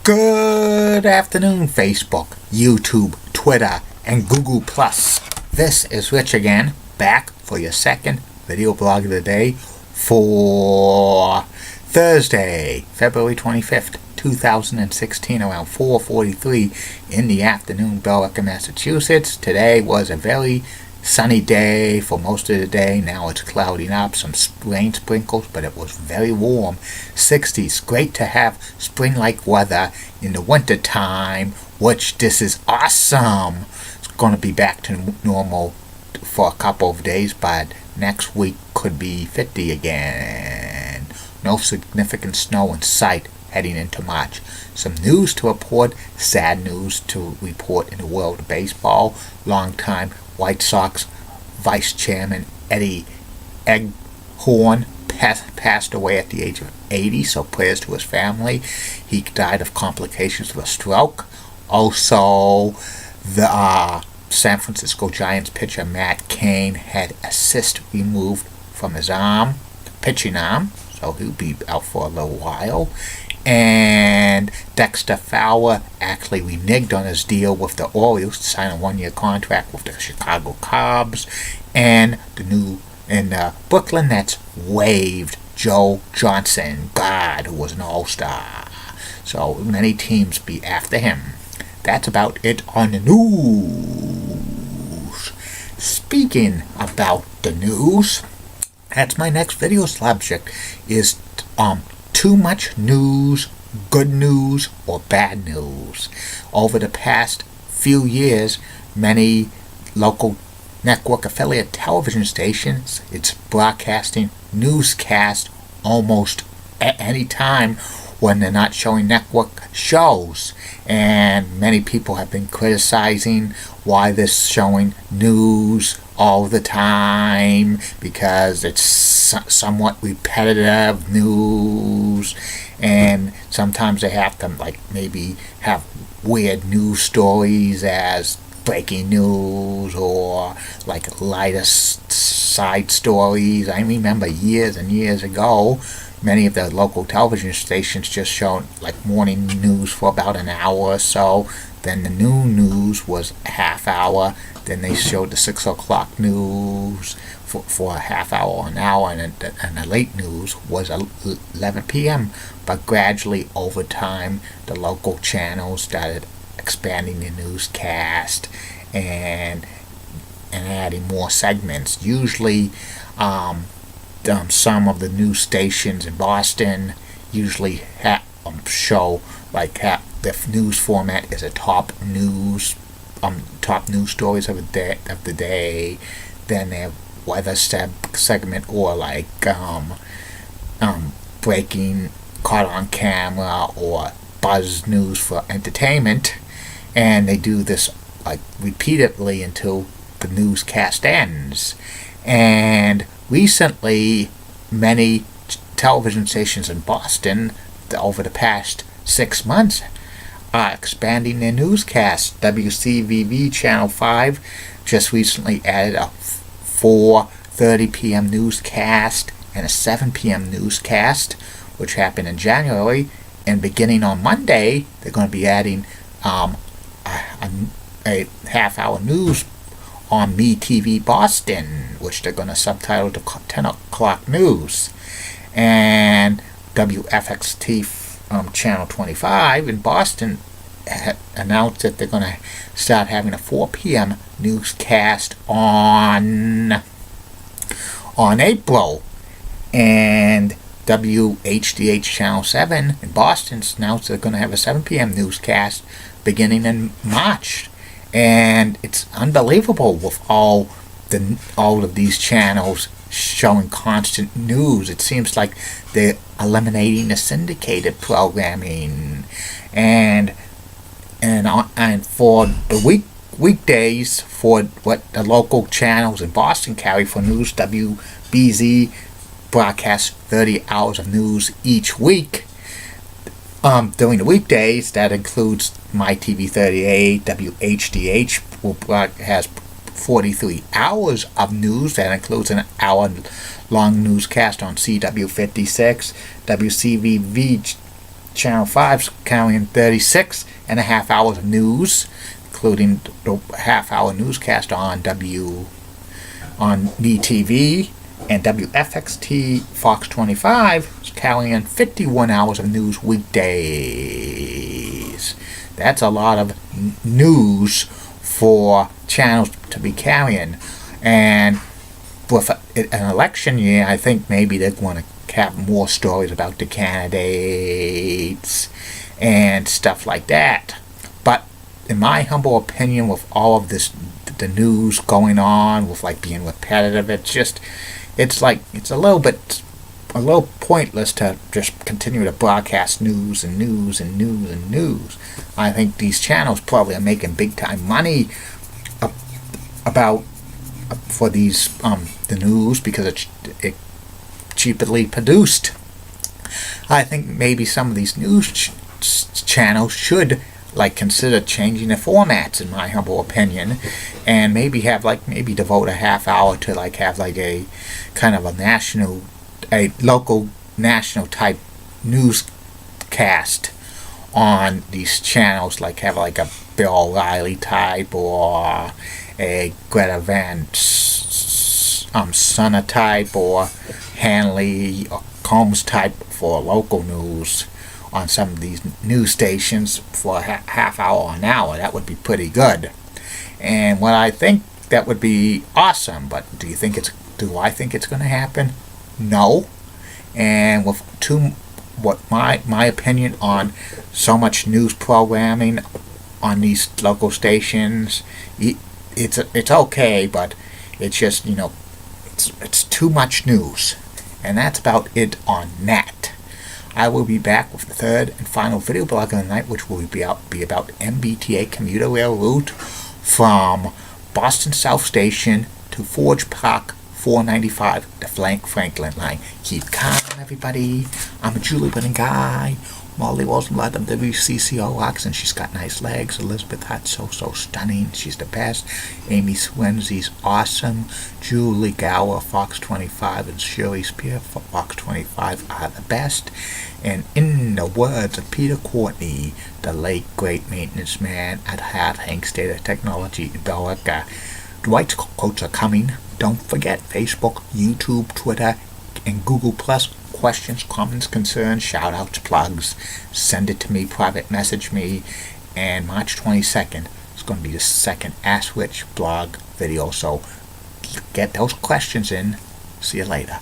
Good afternoon, Facebook, YouTube, Twitter, and Google+. This is Rich again, back for your second video blog of the day for Thursday, February 25th, 2016, around 4:43 in the afternoon, Billerica, Massachusetts. Today was a very sunny day for most of the day. Now it's clouding up, some rain sprinkles, but it was very warm. 60s. Great to have spring-like weather in the winter time, which this is awesome. It's going to be back to normal for a couple of days, but next week could be 50 again. No significant snow in sight heading into March. Some news to report, sad news to report in the world of baseball. Long-time White Sox Vice Chairman Eddie Eghorn passed away at the age of 80, so prayers to his family. He died of complications of a stroke. Also, the San Francisco Giants pitcher Matt Cain had a cyst removed from his arm, pitching arm, so he'll be out for a little while. And Dexter Fowler actually reneged on his deal with the Orioles to sign a one-year contract with the Chicago Cubs. And the Brooklyn Nets waived Joe Johnson, God, who was an all-star. So many teams be after him. That's about it on the news. Speaking about the news, that's my next video subject, is too much news, good news, or bad news. Over the past few years, many local network affiliate television stations, it's broadcasting newscasts almost at any time when they're not showing network shows. And many people have been criticizing why they're showing news all the time, because it's somewhat repetitive news, and sometimes they have to maybe have weird news stories as breaking news or lighter side stories. I remember years and years ago, many of the local television stations just showed morning news for about an hour or so. Then the noon news was a half hour. Then they showed the 6 o'clock news for a half hour or an hour, and the late news was 11 p.m. But gradually, over time, the local channels started expanding the newscast and adding more segments. Usually, some of the news stations in Boston usually show the news format is a top news stories of the day. Then they have weather segment, or breaking, caught on camera, or buzz news for entertainment. And they do this repeatedly until the newscast ends. And recently, many television stations in Boston, over the past 6 months, are expanding their newscasts. WCVV Channel 5 just recently added a 4:30 p.m. newscast and a 7 p.m. newscast, which happened in January. And beginning on Monday, they're going to be adding a half-hour news on MeTV Boston, which they're going to subtitle to 10 o'clock news. And WFXT Channel 25 in Boston announced that they're going to start having a 4 p.m. newscast on April. And WHDH Channel 7 in Boston announced they're going to have a 7 p.m. newscast beginning in March. And it's unbelievable with all of these channels showing constant news. It seems like they're eliminating the syndicated programming, and for the weekdays, for what the local channels in Boston carry for news, WBZ broadcasts 30 hours of news each week. During the weekdays, that includes MyTV 38, WHDH has 43 hours of news. That includes an hour-long newscast on CW56. WCVV Channel 5's carrying 36 and a half hours of news, including the half-hour newscast on DTV, and WFXT Fox 25 is carrying 51 hours of news weekdays. That's a lot of news for channels to be carrying. And with an election year, I think maybe they're going to have more stories about the candidates and stuff like that. But in my humble opinion, with all of this, the news going on, with like being repetitive, it's a little pointless to just continue to broadcast news and news and news and news. I think these channels probably are making big time money for these the news, because it's cheaply produced. I think maybe some of these news channels should consider changing the formats, in my humble opinion, and maybe devote a half hour to have a kind of a local national type newscast on these channels, have a Bill O'Reilly type or a Greta Van Sonna type or Hanley or Combs type for local news on some of these news stations for a half hour or an hour. That would be pretty good. And I think that would be awesome. But do I think it's going to happen? No. And with my opinion on so much news programming on these local stations, it's okay, but it's just it's too much news. And that's about it on that. I will be back with the third and final video blog of the night, which will be about MBTA commuter rail route from Boston South Station to Forge Park 495, the Franklin line. Keep calm, everybody. I'm a Julie Winning guy. Molly Rosenblatt of WCCO rocks, and she's got nice legs. Elizabeth Hutt, so stunning. She's the best. Amy Swenzi's awesome. Julie Gower, Fox 25, and Shirley Spear, Fox 25 are the best. And in the words of Peter Courtney, the late great maintenance man at Hart Hank State of Technology in Billerica, Dwight's quotes are coming. Don't forget Facebook, YouTube, Twitter, and Google Plus. Questions, comments, concerns, shout-outs, plugs, send it to me, private message me. And March 22nd is going to be the second Ask Rich blog video, so get those questions in. See you later.